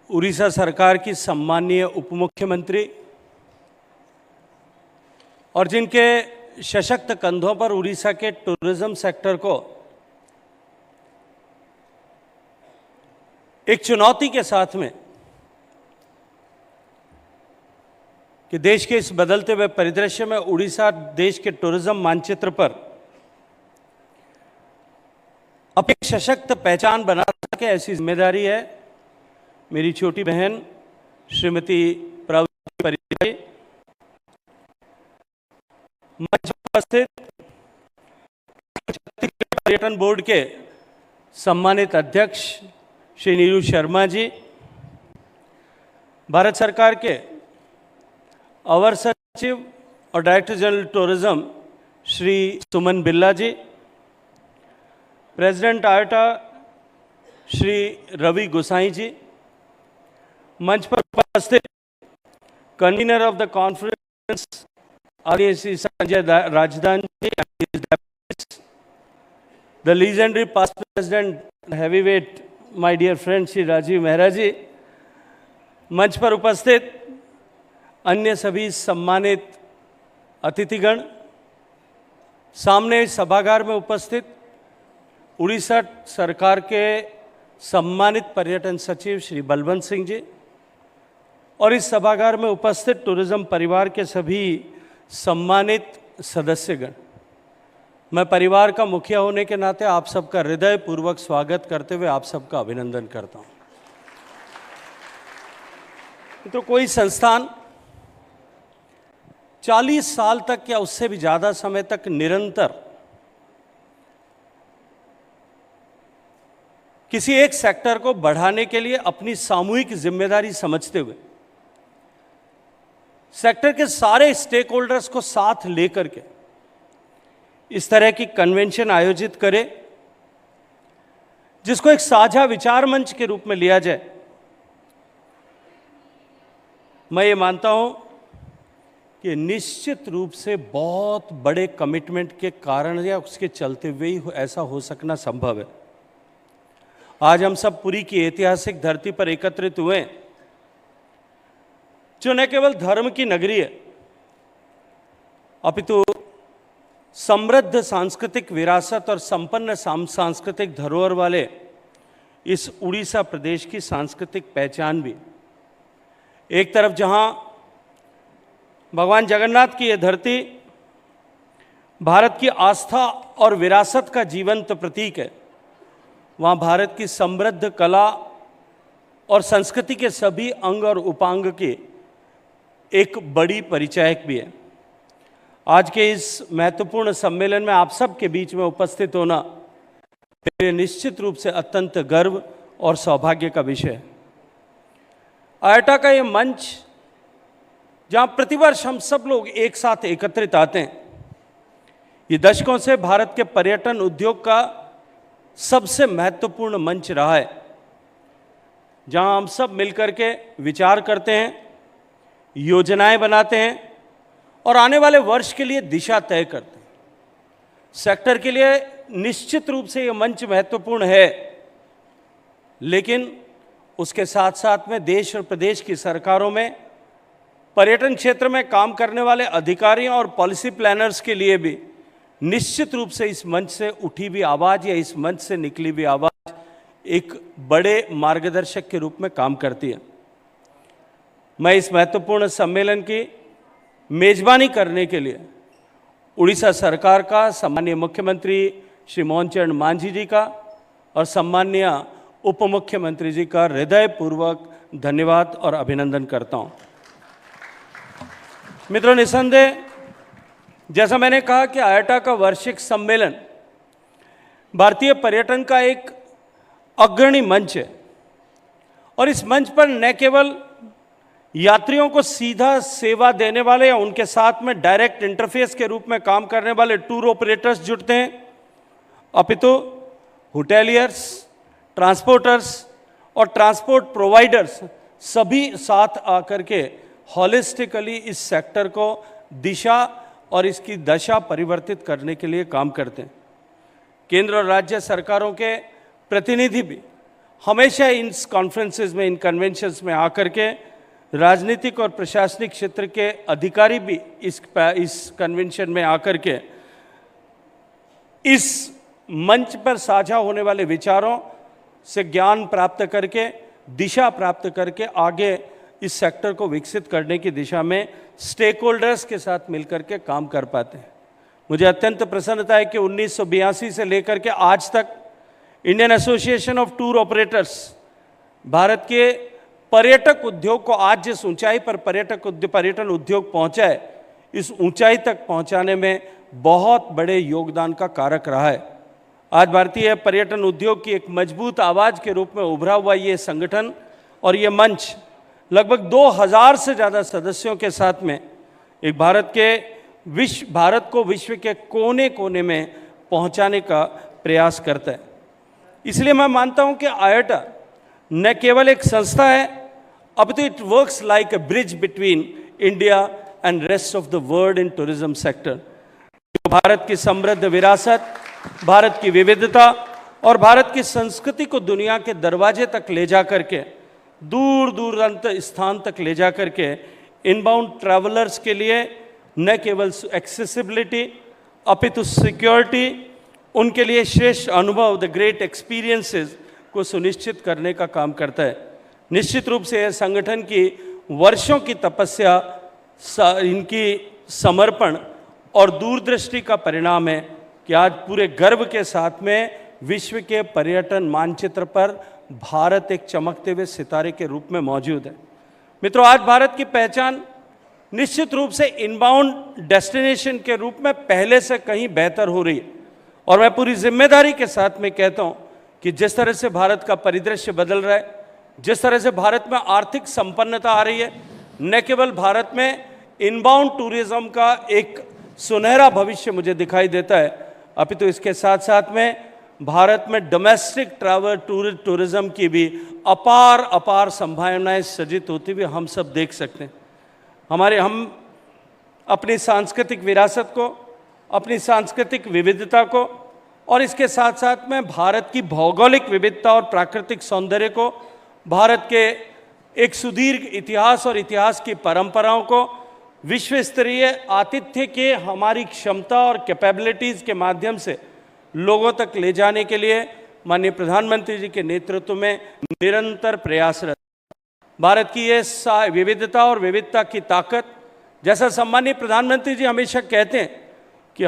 उड़ीसा सरकार की सम्माननीय उप मुख्यमंत्री और जिनके सशक्त कंधों पर उड़ीसा के टूरिज्म सेक्टर को एक चुनौती के साथ में कि देश के इस बदलते हुए परिदृश्य में उड़ीसा देश के टूरिज्म मानचित्र पर अपनी सशक्त पहचान बना सके, ऐसी जिम्मेदारी है मेरी छोटी बहन श्रीमती प्रवती परिजय, मंच पर उपस्थित छत्तीसगढ़ पर्यटन बोर्ड के सम्मानित अध्यक्ष श्री नीरू शर्मा जी, भारत सरकार के अवर सचिव और director general tourism Shri Suman Billa ji, president IATO Shri Ravi Gosain ji, मंच पर उपस्थित convener of the conference Shri Sanjay Razdan ji, the legendary past president heavyweight my dear friend Shri Rajiv Mehra ji, मंच पर उपस्थित अन्य सभी सम्मानित अतिथिगण, सामने सभागार में उपस्थित उड़ीसा सरकार के सम्मानित पर्यटन सचिव श्री बलवंत सिंह जी और इस सभागार में उपस्थित टूरिज्म परिवार के सभी सम्मानित सदस्यगण, मैं परिवार का मुखिया होने के नाते आप सबका हृदयपूर्वक स्वागत करते हुए आप सबका अभिनंदन करता हूं। तो कोई संस्थान 40 साल तक या उससे भी ज़्यादा समय तक निरंतर किसी एक सेक्टर को बढ़ाने के लिए अपनी सामूहिक जिम्मेदारी समझते हुए सेक्टर के सारे स्टेक होल्डर्स को साथ लेकर के इस तरह की कन्वेंशन आयोजित करे, जिसको एक साझा विचार मंच के रूप में लिया जाए। मैं ये मानता हूं कि निश्चित रूप से बहुत बड़े कमिटमेंट के कारण या उसके चलते हुए ही ऐसा हो सकना संभव है। आज हम सब पुरी की ऐतिहासिक धरती पर एकत्रित हुए, जो न केवल धर्म की नगरी है अपितु समृद्ध सांस्कृतिक विरासत और संपन्न सांस्कृतिक धरोहर वाले इस उड़ीसा प्रदेश की सांस्कृतिक पहचान भी। एक तरफ जहां भगवान जगन्नाथ की यह धरती भारत की आस्था और विरासत का जीवंत प्रतीक है, वहाँ भारत की समृद्ध कला और संस्कृति के सभी अंग और उपांग की एक बड़ी परिचायक भी है। आज के इस महत्वपूर्ण सम्मेलन में आप सब के बीच में उपस्थित होना मेरे निश्चित रूप से अत्यंत गर्व और सौभाग्य का विषय है। आयोटा का ये मंच जहाँ प्रतिवर्ष हम सब लोग एक साथ एकत्रित आते हैं, ये दशकों से भारत के पर्यटन उद्योग का सबसे महत्वपूर्ण मंच रहा है, जहां हम सब मिलकर के विचार करते हैं, योजनाएं बनाते हैं और आने वाले वर्ष के लिए दिशा तय करते हैं। सेक्टर के लिए निश्चित रूप से यह मंच महत्वपूर्ण है, लेकिन उसके साथ साथ में देश और प्रदेश की सरकारों में पर्यटन क्षेत्र में काम करने वाले अधिकारियों और पॉलिसी प्लानर्स के लिए भी निश्चित रूप से इस मंच से उठी हुई आवाज़ या इस मंच से निकली हुई आवाज़ एक बड़े मार्गदर्शक के रूप में काम करती है। मैं इस महत्वपूर्ण सम्मेलन की मेजबानी करने के लिए उड़ीसा सरकार का सम्माननीय मुख्यमंत्री श्री मोहन चरण मांझी जी का और सम्माननीय उप मुख्यमंत्री जी का हृदयपूर्वक धन्यवाद और अभिनंदन करता हूँ। मित्रों, निसंदेह जैसा मैंने कहा कि आयोटा का वार्षिक सम्मेलन भारतीय पर्यटन का एक अग्रणी मंच है और इस मंच पर न केवल यात्रियों को सीधा सेवा देने वाले या उनके साथ में डायरेक्ट इंटरफेस के रूप में काम करने वाले टूर ऑपरेटर्स जुड़ते हैं, अपितु होटेलियर्स, ट्रांसपोर्टर्स और ट्रांसपोर्ट प्रोवाइडर्स सभी साथ आकर के हॉलिस्टिकली इस सेक्टर को दिशा और इसकी दशा परिवर्तित करने के लिए काम करते हैं। केंद्र और राज्य सरकारों के प्रतिनिधि भी हमेशा इन कॉन्फ्रेंसेस में, इन कन्वेंशंस में आकर के राजनीतिक और प्रशासनिक क्षेत्र के अधिकारी भी इस कन्वेंशन में आकर के इस मंच पर साझा होने वाले विचारों से ज्ञान प्राप्त करके, दिशा प्राप्त करके आगे इस सेक्टर को विकसित करने की दिशा में स्टेक होल्डर्स के साथ मिलकर के काम कर पाते हैं। मुझे अत्यंत प्रसन्नता है कि 1982 से लेकर के आज तक Indian association of tour operators Bharat के पर्यटक उद्योग को आज जिस ऊंचाई पर पर्यटन उद्योग पहुंचा है, इस ऊंचाई तक पहुंचाने में बहुत बड़े योगदान का कारक रहा है। आज भारतीय पर्यटन उद्योग की एक मजबूत आवाज के रूप में उभरा हुआ ये संगठन और ये मंच लगभग 2000 से ज़्यादा सदस्यों के साथ में एक भारत को विश्व के कोने कोने में पहुंचाने का प्रयास करता है। इसलिए मैं मानता हूं कि आयोटा न केवल एक संस्था है, अब तो it works like a bridge between India and rest of the world in tourism sector. Bharat की समृद्ध विरासत, भारत की विविधता और भारत की संस्कृति को दुनिया के दरवाजे तक ले जा करके, दूर दूरांत स्थान तक ले जा करके इनबाउंड ट्रैवलर्स के लिए न केवल एक्सेसिबिलिटी अपितु सिक्योरिटी, उनके लिए श्रेष्ठ अनुभव, द ग्रेट एक्सपीरियंसेस को सुनिश्चित करने का काम करता है। निश्चित रूप से यह संगठन की वर्षों की तपस्या, इनकी समर्पण और दूरदृष्टि का परिणाम है कि आज पूरे गर्व के साथ में विश्व के पर्यटन मानचित्र पर भारत एक चमकते हुए सितारे के रूप में मौजूद है। मित्रों, आज भारत की पहचान निश्चित रूप से इनबाउंड डेस्टिनेशन के रूप में पहले से कहीं बेहतर हो रही है और मैं पूरी जिम्मेदारी के साथ में कहता हूं कि जिस तरह से भारत का परिदृश्य बदल रहा है, जिस तरह से भारत में आर्थिक संपन्नता आ रही है, न केवल भारत में इनबाउंड टूरिज्म का एक सुनहरा भविष्य मुझे दिखाई देता है, अपितु इसके साथ साथ में भारत में डोमेस्टिक ट्रैवल टूरिज्म की भी अपार संभावनाएं सृजित होती हुई हम सब देख सकते हैं। हम अपनी सांस्कृतिक विरासत को, अपनी सांस्कृतिक विविधता को और इसके साथ साथ में भारत की भौगोलिक विविधता और प्राकृतिक सौंदर्य को, भारत के एक सुदीर्घ इतिहास और इतिहास की परंपराओं को विश्व स्तरीय आतिथ्य के हमारी क्षमता और कैपेबिलिटीज़ के माध्यम से लोगों तक ले जाने के लिए माननीय प्रधानमंत्री जी के नेतृत्व में निरंतर प्रयासरत। भारत की ये विविधता और विविधता की ताकत, जैसा सम्मानीय प्रधानमंत्री जी हमेशा कहते हैं कि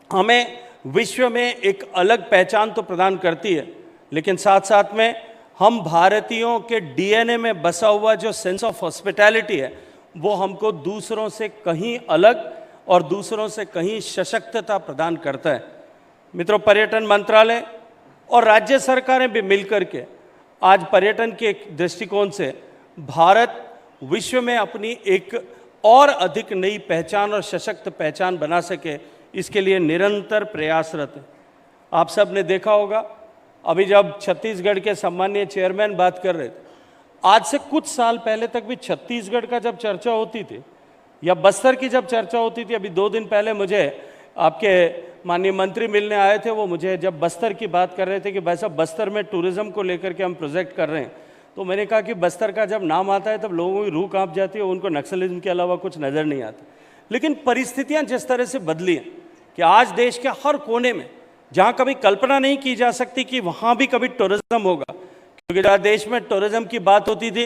हमें विश्व में एक अलग पहचान तो प्रदान करती है, लेकिन साथ साथ में हम भारतीयों के डीएनए में बसा हुआ जो सेंस ऑफ हॉस्पिटैलिटी है, वो हमको दूसरों से कहीं अलग और दूसरों से कहीं सशक्तता प्रदान करता है। मित्रों, पर्यटन मंत्रालय और राज्य सरकारें भी मिलकर के आज पर्यटन के दृष्टिकोण से भारत विश्व में अपनी एक और अधिक नई पहचान और सशक्त पहचान बना सके, इसके लिए निरंतर प्रयासरत है। आप सब ने देखा होगा, अभी जब छत्तीसगढ़ के सम्मानीय चेयरमैन बात कर रहे थे, आज से कुछ साल पहले तक भी छत्तीसगढ़ का जब चर्चा होती थी या बस्तर की जब चर्चा होती थी, अभी 2 दिन पहले मुझे आपके माननीय मंत्री मिलने आए थे, वो मुझे जब बस्तर की बात कर रहे थे कि भाई साहब बस्तर में टूरिज्म को लेकर के हम प्रोजेक्ट कर रहे हैं, तो मैंने कहा कि बस्तर का जब नाम आता है तब लोगों की रूह कांप जाती है, उनको नक्सलिज्म के अलावा कुछ नज़र नहीं आता। लेकिन परिस्थितियाँ जिस तरह से बदली हैं कि आज देश के हर कोने में, जहाँ कभी कल्पना नहीं की जा सकती कि वहाँ भी कभी टूरिज्म होगा, क्योंकि जहाँ देश में टूरिज्म की बात होती थी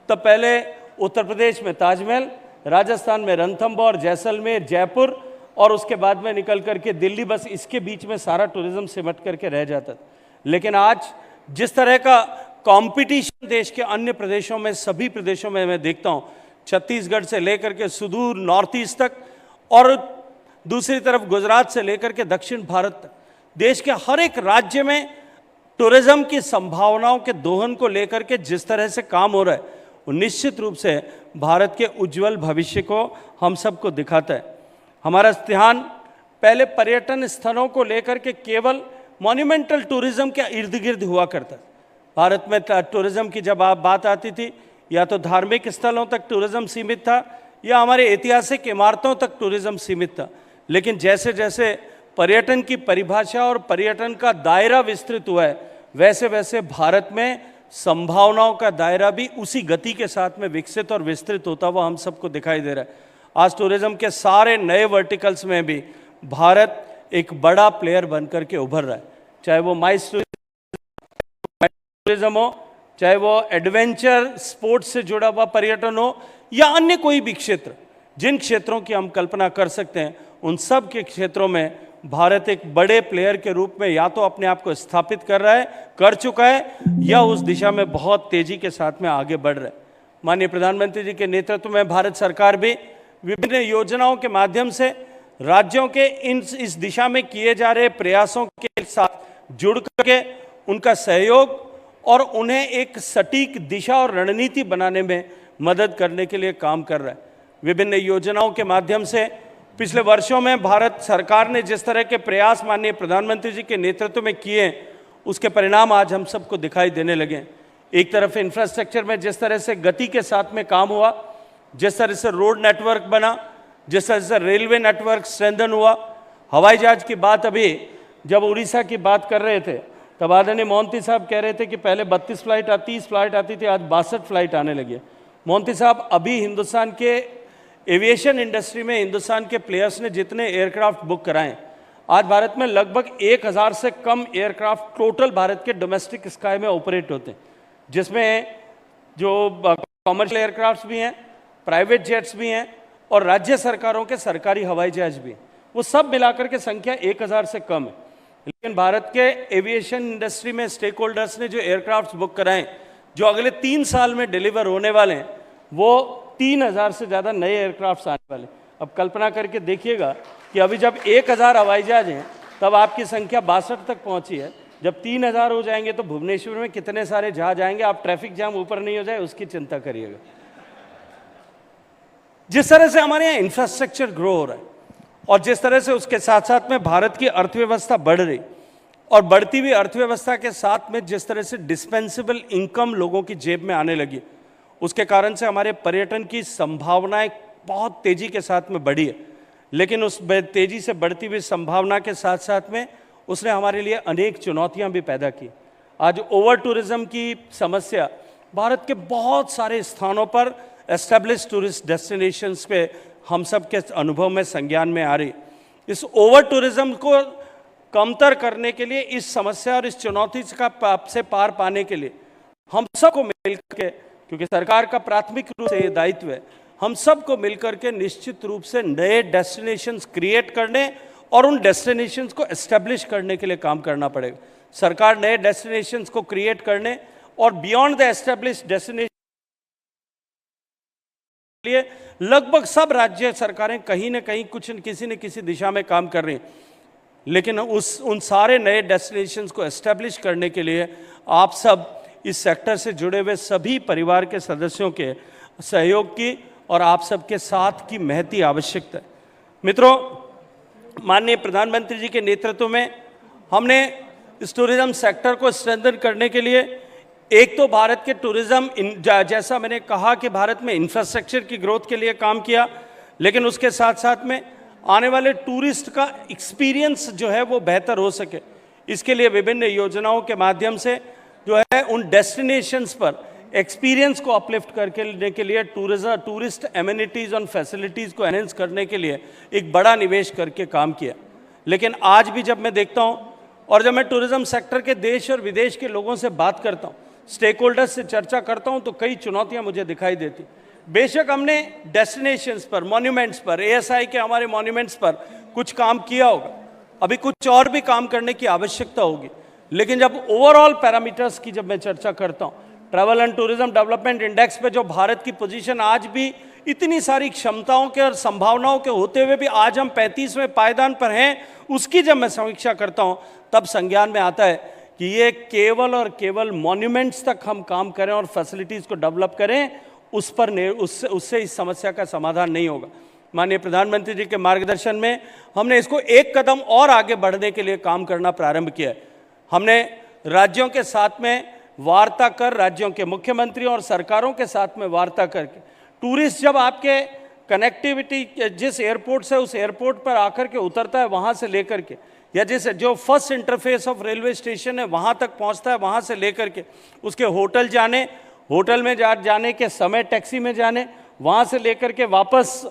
तब पहले उत्तर प्रदेश में ताजमहल, राजस्थान में रणथंबोर, जैसलमेर, जयपुर और उसके बाद में निकल करके दिल्ली, बस इसके बीच में सारा टूरिज्म सिमट करके रह जाता था। लेकिन आज जिस तरह का कंपटीशन देश के अन्य प्रदेशों में, सभी प्रदेशों में मैं देखता हूँ, छत्तीसगढ़ से लेकर के सुदूर नॉर्थ ईस्ट तक और दूसरी तरफ गुजरात से लेकर के दक्षिण भारत तक, देश के हर एक राज्य में टूरिज्म की संभावनाओं के दोहन को लेकर के जिस तरह से काम हो रहा है, वो निश्चित रूप से भारत के उज्जवल भविष्य को हम सबको दिखाता है। हमारा ध्यान पहले पर्यटन स्थलों को लेकर के केवल मॉन्यूमेंटल टूरिज्म के इर्द गिर्द हुआ करता है। भारत में टूरिज्म की जब बात आती थी, या तो धार्मिक स्थलों तक टूरिज्म सीमित था या हमारे ऐतिहासिक इमारतों तक टूरिज्म सीमित था। लेकिन जैसे जैसे पर्यटन की परिभाषा और पर्यटन का दायरा विस्तृत हुआ है, वैसे वैसे भारत में संभावनाओं का दायरा भी उसी गति के साथ में विकसित और विस्तृत होता हुआ हम सबको दिखाई दे रहा है। आज टूरिज्म के सारे नए वर्टिकल्स में भी भारत एक बड़ा प्लेयर बनकर के उभर रहा है, चाहे वो माइस टूरिज्म हो, चाहे वो एडवेंचर स्पोर्ट्स से जुड़ा हुआ पर्यटन हो, या अन्य कोई भी क्षेत्र। जिन क्षेत्रों की हम कल्पना कर सकते हैं उन सब के क्षेत्रों में भारत एक बड़े प्लेयर के रूप में या तो अपने आप को स्थापित कर रहा है, कर चुका है, या उस दिशा में बहुत तेजी के साथ में आगे बढ़ रहा है। माननीय प्रधानमंत्री जी के नेतृत्व में भारत सरकार भी विभिन्न योजनाओं के माध्यम से राज्यों के इस दिशा में किए जा रहे प्रयासों के साथ जुड़ करके उनका सहयोग और उन्हें एक सटीक दिशा और रणनीति बनाने में मदद करने के लिए काम कर रहा है। विभिन्न योजनाओं के माध्यम से पिछले वर्षों में भारत सरकार ने जिस तरह के प्रयास माननीय प्रधानमंत्री जी के नेतृत्व में किए, उसके परिणाम आज हम सबको दिखाई देने लगे। एक तरफ इंफ्रास्ट्रक्चर में जिस तरह से गति के साथ में काम हुआ, जिस तरह से रोड नेटवर्क बना, जिस तरह से रेलवे नेटवर्क स्ट्रेंथन हुआ, हवाई जहाज की बात अभी जब उड़ीसा की बात कर रहे थे तब आदरणीय मोहंती साहब कह रहे थे कि पहले 32 फ्लाइट 30 फ्लाइट आती थी, आज 62 फ्लाइट आने लगी है। मोहंती साहब, अभी हिंदुस्तान के एविएशन इंडस्ट्री में हिंदुस्तान के प्लेयर्स ने जितने एयरक्राफ्ट बुक कराए, आज भारत में लगभग 1000 से कम एयरक्राफ्ट टोटल भारत के डोमेस्टिक स्काई में ऑपरेट होते हैं, जिसमें जो कॉमर्शियल एयरक्राफ्ट भी हैं, प्राइवेट जेट्स भी हैं और राज्य सरकारों के सरकारी हवाई जहाज भी हैं। वो सब मिलाकर के संख्या 1000 से कम है। लेकिन भारत के एविएशन इंडस्ट्री में स्टेक होल्डर्स ने जो एयरक्राफ्ट बुक कराए, जो अगले 3 साल में डिलीवर होने वाले हैं, वो 3000 से ज़्यादा नए एयरक्राफ्ट आने वाले। अब कल्पना करके देखिएगा कि अभी जब 1000 हवाई जहाज हैं तब आपकी संख्या 62 तक पहुंची है। जब 3000 हो जाएंगे तो भुवनेश्वर में कितने सारे जहाज आएंगे। आप ट्रैफिक जाम ऊपर नहीं हो जाए उसकी चिंता करिएगा। जिस तरह से हमारे यहाँ इंफ्रास्ट्रक्चर ग्रो हो रहा है और जिस तरह से उसके साथ साथ में भारत की अर्थव्यवस्था बढ़ रही, और बढ़ती हुई अर्थव्यवस्था के साथ में जिस तरह से डिस्पेंसेबल इनकम लोगों की जेब में आने लगी, उसके कारण से हमारे पर्यटन की संभावनाएं बहुत तेजी के साथ में बढ़ी है। लेकिन उस तेजी से बढ़ती हुई संभावना के साथ साथ में उसने हमारे लिए अनेक चुनौतियां भी पैदा की। आज ओवर टूरिज्म की समस्या भारत के बहुत सारे स्थानों पर एस्टेब्लिश टूरिस्ट डेस्टिनेशंस पे हम सब के अनुभव में संज्ञान में आ रही। इस ओवर टूरिज्म को कमतर करने के लिए, इस समस्या और इस चुनौती से पार पाने के लिए हम सबको मिलकर के, क्योंकि सरकार का प्राथमिक रूप से ये दायित्व है, हम सबको मिलकर के निश्चित रूप से नए डेस्टिनेशंस क्रिएट करने और उन डेस्टिनेशंस को एस्टेब्लिश करने के लिए काम करना पड़ेगा। सरकार नए डेस्टिनेशंस को क्रिएट करने और बियॉन्ड द एस्टेब्लिश डेस्टिनेशन लिए लगभग सब राज्य सरकारें कहीं ना कहीं कुछ किसी न किसी दिशा में काम कर रही हैं। लेकिन उन सारे नए डेस्टिनेशंस को एस्टेब्लिश करने के लिए आप सब इस सेक्टर से जुड़े हुए सभी परिवार के सदस्यों के सहयोग की और आप सबके साथ की महती आवश्यकता है। मित्रों, माननीय प्रधानमंत्री जी के नेतृत्व में हमने इस टूरिज्म सेक्टर को स्ट्रेंथन करने के लिए एक तो भारत के टूरिज्म, जैसा मैंने कहा कि भारत में इंफ्रास्ट्रक्चर की ग्रोथ के लिए काम किया, लेकिन उसके साथ साथ में आने वाले टूरिस्ट का एक्सपीरियंस जो है वो बेहतर हो सके, इसके लिए विभिन्न योजनाओं के माध्यम से जो है उन डेस्टिनेशंस पर एक्सपीरियंस को अपलिफ्ट करने के लिए टूरिस्ट एमिनिटीज़ और फैसिलिटीज़ को एनहेंस करने के लिए एक बड़ा निवेश करके काम किया। लेकिन आज भी जब मैं देखता हूँ और जब मैं टूरिज्म सेक्टर के देश और विदेश के लोगों से बात करता हूँ, स्टेक होल्डर्स से चर्चा करता हूँ, तो कई चुनौतियाँ मुझे दिखाई देती। बेशक हमने डेस्टिनेशंस पर, मॉन्यूमेंट्स पर, एएसआई के हमारे मॉन्यूमेंट्स पर कुछ काम किया होगा, अभी कुछ और भी काम करने की आवश्यकता होगी। लेकिन जब ओवरऑल पैरामीटर्स की जब मैं चर्चा करता हूँ, travel and tourism development index पे जो भारत की पोजीशन आज भी इतनी सारी क्षमताओं के और संभावनाओं के होते हुए भी आज हम 35वें पायदान पर हैं, उसकी जब मैं समीक्षा करता हूँ तब संज्ञान में आता है कि ये केवल और केवल मॉन्यूमेंट्स तक हम काम करें और फैसिलिटीज़ को डेवलप करें, उससे इस समस्या का समाधान नहीं होगा। माननीय प्रधानमंत्री जी के मार्गदर्शन में हमने इसको एक कदम और आगे बढ़ने के लिए काम करना प्रारंभ किया है। हमने राज्यों के साथ में वार्ता कर, राज्यों के मुख्यमंत्रियों और सरकारों के साथ में वार्ता करके, टूरिस्ट जब आपके कनेक्टिविटी जिस एयरपोर्ट से उस एयरपोर्ट पर आकर के उतरता है, वहाँ से लेकर के या जैसे जो first interface of railway station है वहाँ तक पहुँचता है, वहाँ से लेकर के उसके होटल जाने, होटल में जाने के समय टैक्सी में जाने, वहाँ से लेकर के वापस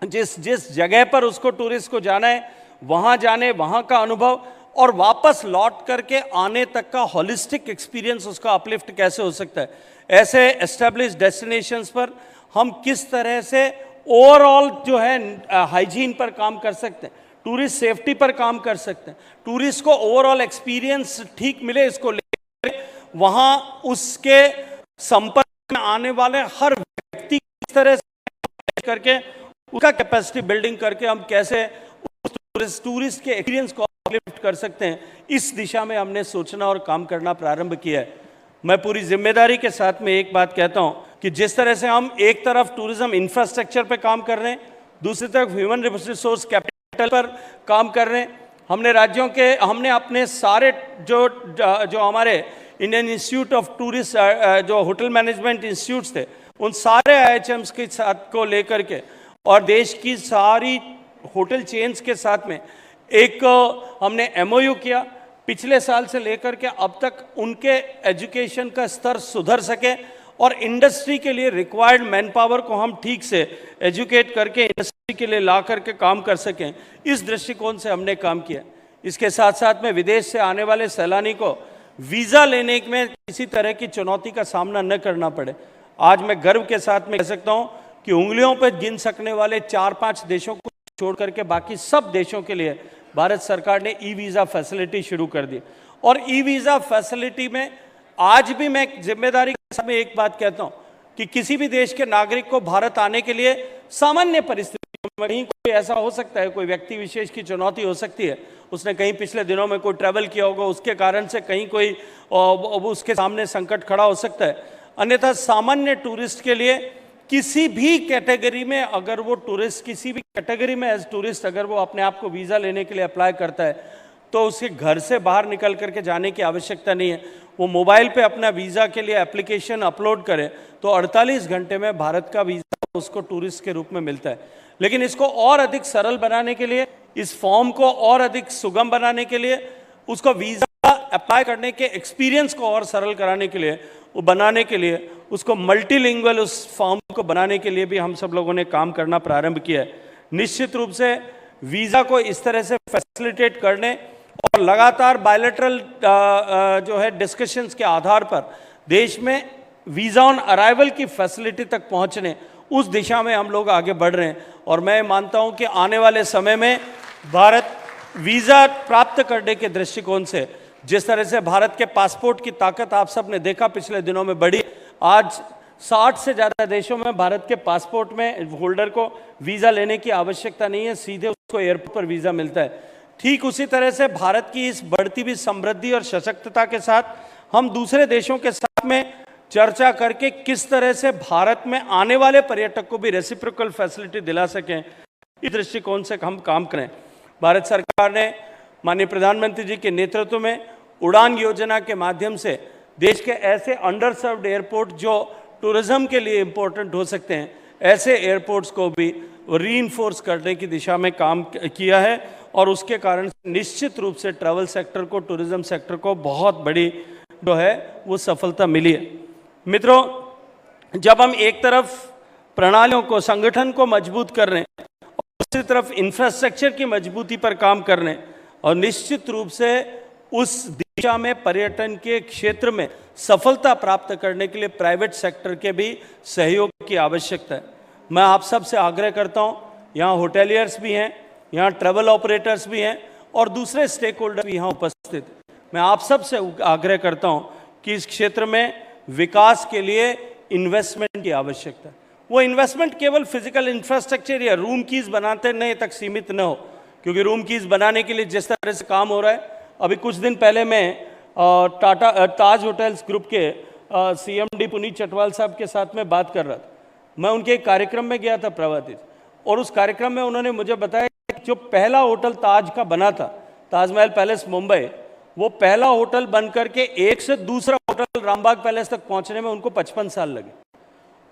जिस जिस जगह पर उसको टूरिस्ट को जाना है वहाँ जाने, वहाँ का अनुभव और वापस लौट करके आने तक का हॉलिस्टिक एक्सपीरियंस उसका अपलिफ्ट कैसे हो सकता है। ऐसे एस्टेब्लिश डेस्टिनेशंस पर हम किस तरह से ओवरऑल जो है हाइजीन पर काम कर सकते हैं, टूरिस्ट सेफ्टी पर काम कर सकते हैं, टूरिस्ट को ओवरऑल एक्सपीरियंस ठीक मिले, इसको लेकर वहाँ उसके संपर्क में आने वाले हर व्यक्ति किस तरह से करके उसका कैपेसिटी बिल्डिंग करके हम कैसे टूरिस्ट के एक्सपीरियंस को अपलिफ्ट कर सकते हैं, इस दिशा में हमने सोचना और काम करना प्रारंभ किया है। मैं पूरी जिम्मेदारी के साथ में एक बात कहता हूं कि जिस तरह से हम एक तरफ टूरिज्म इंफ्रास्ट्रक्चर पे काम कर रहे हैं, दूसरी तरफ ह्यूमन रिसोर्स कैपिटल पर काम कर रहे हैं, हमने अपने सारे जो हमारे इंडियन इंस्टीट्यूट ऑफ टूरिस्ट जो होटल मैनेजमेंट इंस्टीट्यूट्स थे उन सारे IHMs के साथ को लेकर के और देश की सारी होटल चेन्स के साथ में एक हमने MOU किया। पिछले साल से लेकर के अब तक उनके एजुकेशन का स्तर सुधर सके और इंडस्ट्री के लिए रिक्वायर्ड मैन पावर को हम ठीक से एजुकेट करके इंडस्ट्री के लिए ला करके काम कर सकें, इस दृष्टिकोण से हमने काम किया। इसके साथ साथ में विदेश से आने वाले सैलानी को वीज़ा लेने में किसी तरह की चुनौती का सामना न करना पड़े। आज मैं गर्व के साथ में कह सकता हूँ कि उंगलियों पर गिन सकने वाले 4-5 देशों को छोड़ करके बाकी सब देशों के लिए भारत सरकार ने ई-वीज़ा फैसिलिटी शुरू कर दी। और ई-वीज़ा फैसिलिटी में आज भी मैं जिम्मेदारी के साथ में एक बात कहता हूं कि किसी भी देश के नागरिक को भारत आने के लिए सामान्य परिस्थितियों में कहीं कोई ऐसा हो सकता है, कोई व्यक्ति विशेष की चुनौती हो सकती है, उसने कहीं पिछले दिनों में कोई ट्रैवल किया होगा, उसके कारण से कहीं कोई उसके सामने संकट खड़ा हो सकता है। अन्यथा सामान्य टूरिस्ट के लिए किसी भी कैटेगरी में अगर वो टूरिस्ट किसी भी कैटेगरी में एज टूरिस्ट अगर वो अपने आप को वीज़ा लेने के लिए अप्लाई करता है तो उसके घर से बाहर निकल करके जाने की आवश्यकता नहीं है। वो मोबाइल पे अपना वीज़ा के लिए एप्लीकेशन अपलोड करे तो 48 घंटे में भारत का वीज़ा उसको टूरिस्ट के रूप में मिलता है। लेकिन इसको और अधिक सरल बनाने के लिए, इस फॉर्म को और अधिक सुगम बनाने के लिए, उसको वीज़ा अप्लाई करने के एक्सपीरियंस को और सरल कराने के लिए, वो बनाने के लिए, उसको मल्टीलिंगुअल उस फॉर्म को बनाने के लिए भी हम सब लोगों ने काम करना प्रारंभ किया है। निश्चित रूप से वीज़ा को इस तरह से फैसिलिटेट करने और लगातार बायलैटरल जो है डिस्कशंस के आधार पर देश में वीज़ा ऑन अराइवल की फैसिलिटी तक पहुंचने, उस दिशा में हम लोग आगे बढ़ रहे हैं। और मैं मानता हूं कि आने वाले समय में भारत वीज़ा प्राप्त करने के दृष्टिकोण से जिस तरह से भारत के पासपोर्ट की ताकत आप सब ने देखा पिछले दिनों में बढ़ी, आज 60 से ज़्यादा देशों में भारत के पासपोर्ट में होल्डर को वीज़ा लेने की आवश्यकता नहीं है, सीधे उसको एयरपोर्ट पर वीज़ा मिलता है। ठीक उसी तरह से भारत की इस बढ़ती हुई समृद्धि और सशक्तता के साथ हम दूसरे देशों के साथ में चर्चा करके किस तरह से भारत में आने वाले पर्यटक को भी रेसिप्रोकल फैसिलिटी दिला सकें, इस दृष्टिकोण से हम काम करें। भारत सरकार ने माननीय प्रधानमंत्री जी के नेतृत्व में उड़ान योजना के माध्यम से देश के ऐसे अंडर सर्व्ड एयरपोर्ट जो टूरिज्म के लिए इम्पोर्टेंट हो सकते हैं, ऐसे एयरपोर्ट्स को भी रीइंफोर्स करने की दिशा में काम किया है और उसके कारण निश्चित रूप से ट्रैवल सेक्टर को, टूरिज्म सेक्टर को बहुत बड़ी जो है वो सफलता मिली है। मित्रों, जब हम एक तरफ प्रणालियों को, संगठन को मजबूत कर रहे हैं और दूसरी तरफ इंफ्रास्ट्रक्चर की मजबूती पर काम कर रहे हैं और निश्चित रूप से उस दिशा में पर्यटन के क्षेत्र में सफलता प्राप्त करने के लिए प्राइवेट सेक्टर के भी सहयोग की आवश्यकता है। मैं आप सब से आग्रह करता हूं, यहाँ होटेलियर्स भी हैं, यहाँ ट्रैवल ऑपरेटर्स भी हैं और दूसरे स्टेक होल्डर भी यहाँ उपस्थित हैं। मैं आप सब से आग्रह करता हूं कि इस क्षेत्र में विकास के लिए इन्वेस्टमेंट की आवश्यकता है। वो इन्वेस्टमेंट केवल फिजिकल इंफ्रास्ट्रक्चर या रूम कीज बनाते नहीं तक सीमित न हो, क्योंकि रूम कीज बनाने के लिए जिस तरह से काम हो रहा है, अभी कुछ दिन पहले मैं ताज होटल्स ग्रुप के CMD पुनीत चटवाल साहब के साथ में बात कर रहा था। मैं उनके एक कार्यक्रम में गया था प्रभातिज, और उस कार्यक्रम में उन्होंने मुझे बताया कि जो पहला होटल ताज का बना था, ताजमहल पैलेस मुंबई, वो पहला होटल बन करके एक से दूसरा होटल रामबाग पैलेस तक पहुंचने में उनको 55 साल लगे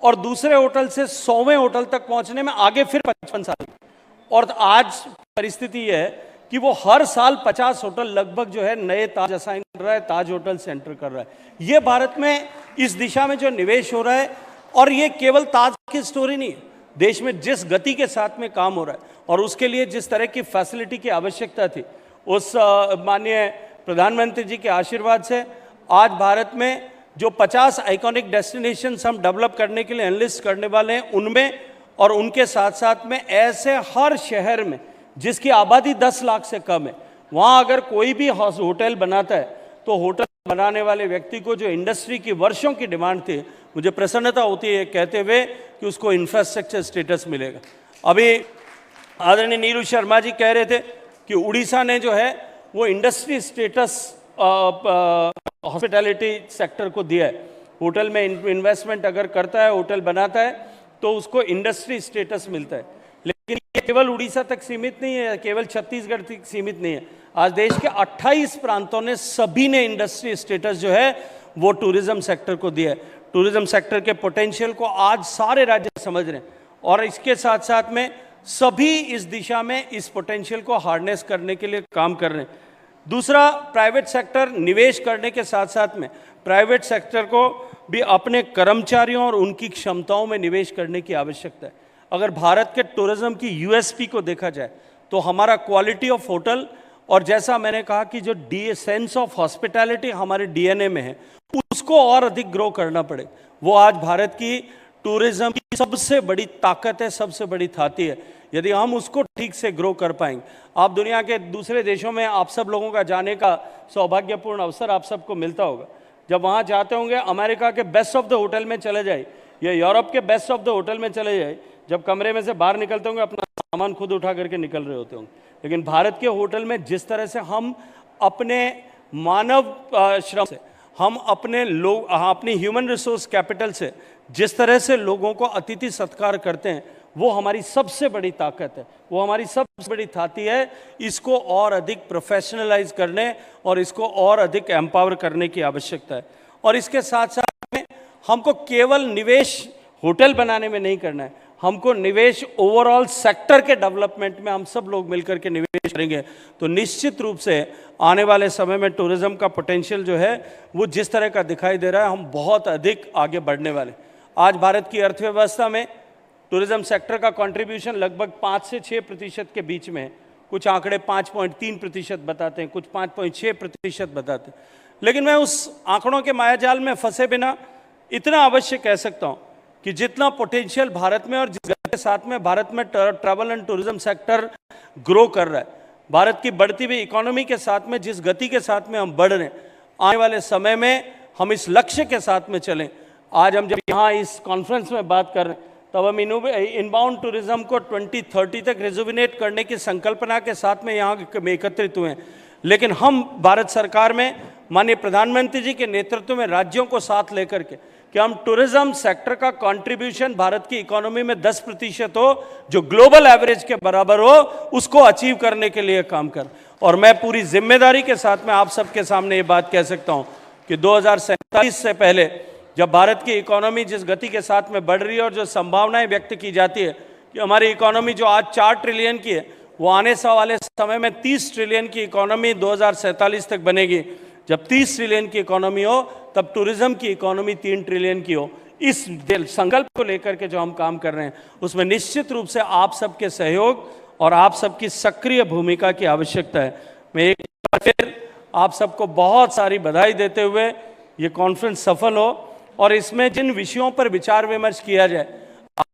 और दूसरे होटल से 100वें होटल तक पहुंचने में आगे फिर 55 साल लगे। और आज परिस्थिति यह है कि वो हर साल 50 होटल लगभग जो है नए ताज असाइन कर रहा है, ताज होटल से एंटर कर रहा है। ये भारत में इस दिशा में जो निवेश हो रहा है, और ये केवल ताज की स्टोरी नहीं है, देश में जिस गति के साथ में काम हो रहा है और उसके लिए जिस तरह की फैसिलिटी की आवश्यकता थी, उस माननीय प्रधानमंत्री जी के आशीर्वाद से आज भारत में जो 50 आइकॉनिक डेस्टिनेशंस हम डेवलप करने के लिए एनलिस्ट करने वाले हैं, उनमें और उनके साथ साथ में ऐसे हर शहर में जिसकी आबादी 10 लाख से कम है, वहाँ अगर कोई भी होटल बनाता है तो होटल बनाने वाले व्यक्ति को जो इंडस्ट्री की वर्षों की डिमांड थी, मुझे प्रसन्नता होती है कहते हुए कि उसको इंफ्रास्ट्रक्चर स्टेटस मिलेगा। अभी आदरणीय नीरू शर्मा जी कह रहे थे कि उड़ीसा ने जो है वो इंडस्ट्री स्टेटस हॉस्पिटैलिटी सेक्टर को दिया है। होटल में इन्वेस्टमेंट अगर करता है, होटल बनाता है, तो उसको इंडस्ट्री स्टेटस मिलता है। लेकिन ये केवल उड़ीसा तक सीमित नहीं है, केवल छत्तीसगढ़ तक सीमित नहीं है। आज देश के 28 प्रांतों ने सभी ने इंडस्ट्री स्टेटस जो है वो टूरिज्म सेक्टर को दिया है। टूरिज्म सेक्टर के पोटेंशियल को आज सारे राज्य समझ रहे हैं और इसके साथ साथ में सभी इस दिशा में इस पोटेंशियल को हार्नेस करने के लिए काम कर रहे हैं। दूसरा, प्राइवेट सेक्टर निवेश करने के साथ साथ में प्राइवेट सेक्टर को भी अपने कर्मचारियों और उनकी क्षमताओं में निवेश करने की आवश्यकता है। अगर भारत के टूरिज्म की यूएसपी को देखा जाए तो हमारा क्वालिटी ऑफ होटल और जैसा मैंने कहा कि जो सेंस ऑफ हॉस्पिटैलिटी हमारे डीएनए में है, उसको और अधिक ग्रो करना पड़े। वो आज भारत की टूरिज्म की सबसे बड़ी ताकत है, सबसे बड़ी थाती है। यदि हम उसको ठीक से ग्रो कर पाएंगे, आप दुनिया के दूसरे देशों में आप सब लोगों का जाने का सौभाग्यपूर्ण अवसर आप सबको मिलता होगा। जब वहाँ जाते होंगे, अमेरिका के बेस्ट ऑफ द होटल में चले जाए या यूरोप के बेस्ट ऑफ द होटल में चले जाए, जब कमरे में से बाहर निकलते होंगे अपना सामान खुद उठा करके निकल रहे होते होंगे। लेकिन भारत के होटल में जिस तरह से हम अपने मानव श्रम से, हम अपने लोग, अपनी ह्यूमन रिसोर्स कैपिटल से जिस तरह से लोगों को अतिथि सत्कार करते हैं, वो हमारी सबसे बड़ी ताकत है, वो हमारी सबसे बड़ी थाती है। इसको और अधिक प्रोफेशनलाइज करने और इसको और अधिक एम्पावर करने की आवश्यकता है। और इसके साथ साथ में हमको केवल निवेश होटल बनाने में नहीं करना है, हमको निवेश ओवरऑल सेक्टर के डेवलपमेंट में हम सब लोग मिलकर के निवेश करेंगे तो निश्चित रूप से आने वाले समय में टूरिज्म का पोटेंशियल जो है वो जिस तरह का दिखाई दे रहा है, हम बहुत अधिक आगे बढ़ने वाले। आज भारत की अर्थव्यवस्था में टूरिज्म सेक्टर का कंट्रीब्यूशन लगभग 5 से 6% के बीच में है। कुछ आंकड़े 5.3% बताते हैं, कुछ 5.6% बताते हैं। लेकिन मैं उस आंकड़ों के मायाजाल में फंसे बिना इतना अवश्य कह सकता हूं कि जितना पोटेंशियल भारत में और जिस गति के साथ में भारत में travel and tourism sector grow कर रहा है, भारत की बढ़ती हुई इकोनॉमी के साथ में जिस गति के साथ में हम बढ़ रहे हैं, आने वाले समय में हम इस लक्ष्य के साथ में चलें। आज हम जब यहाँ इस कॉन्फ्रेंस में बात कर रहे हैं, तब हम इनबाउंड टूरिज्म को 2030 तक रिजुविनेट करने की संकल्पना के साथ में यहाँ में एकत्रित हुए हैं। लेकिन हम भारत सरकार में माननीय प्रधानमंत्री जी के नेतृत्व में राज्यों को साथ लेकर के कि हम टूरिज्म सेक्टर का कंट्रीब्यूशन भारत की इकोनॉमी में 10% हो, जो ग्लोबल एवरेज के बराबर हो, उसको अचीव करने के लिए काम कर। और मैं पूरी जिम्मेदारी के साथ में आप सबके सामने ये बात कह सकता हूँ कि 2047 से पहले जब भारत की इकोनॉमी जिस गति के साथ में बढ़ रही है और जो संभावनाएं व्यक्त की जाती है कि हमारी इकोनॉमी जो आज 4 ट्रिलियन की है, वो आने वाले समय में 30 ट्रिलियन की इकोनॉमी 2047 तक बनेगी। जब 30 ट्रिलियन की इकोनॉमी हो तब टूरिज्म की इकोनॉमी 3 ट्रिलियन की हो। इस संकल्प को लेकर के जो हम काम कर रहे हैं, उसमें निश्चित रूप से आप सबके सहयोग और आप सबकी सक्रिय भूमिका की आवश्यकता है। मैं एक बार फिर आप सबको बहुत सारी बधाई देते हुए ये कॉन्फ्रेंस सफल हो और इसमें जिन विषयों पर विचार विमर्श किया जाए,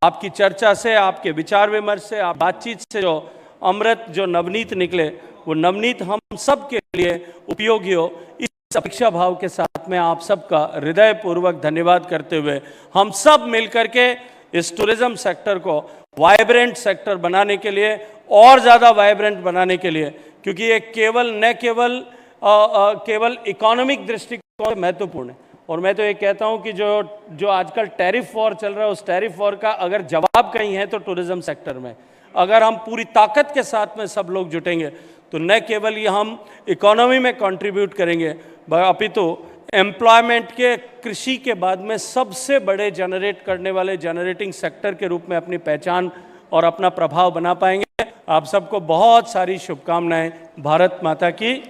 आपकी चर्चा से, आपके विचार विमर्श से, आप बातचीत से जो अमृत, जो नवनीत निकले, वो नवनीत हम सब के लिए उपयोगी हो। इस अपेक्षा भाव के साथ में आप सबका हृदयपूर्वक धन्यवाद करते हुए हम सब मिलकर के इस टूरिज्म सेक्टर को वाइब्रेंट सेक्टर बनाने के लिए, और ज़्यादा वाइब्रेंट बनाने के लिए, क्योंकि ये केवल इकोनॉमिक दृष्टिकोण महत्वपूर्ण है। और मैं तो ये कहता हूँ कि जो आजकल टैरिफ वॉर चल रहा है, उस टैरिफ वॉर का अगर जवाब कहीं है तो टूरिज्म सेक्टर में। अगर हम पूरी ताकत के साथ में सब लोग जुटेंगे तो न केवल ये हम इकोनॉमी में कंट्रीब्यूट करेंगे, अपितु एम्प्लॉयमेंट के, कृषि के बाद में सबसे बड़े जनरेट करने वाले जनरेटिंग सेक्टर के रूप में अपनी पहचान और अपना प्रभाव बना पाएंगे। आप सबको बहुत सारी शुभकामनाएं। भारत माता की।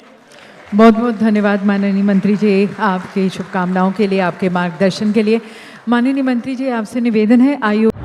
बहुत बहुत धन्यवाद माननीय मंत्री जी, आपकी शुभकामनाओं के लिए, आपके मार्गदर्शन के लिए। माननीय मंत्री जी, आपसे निवेदन है आयोग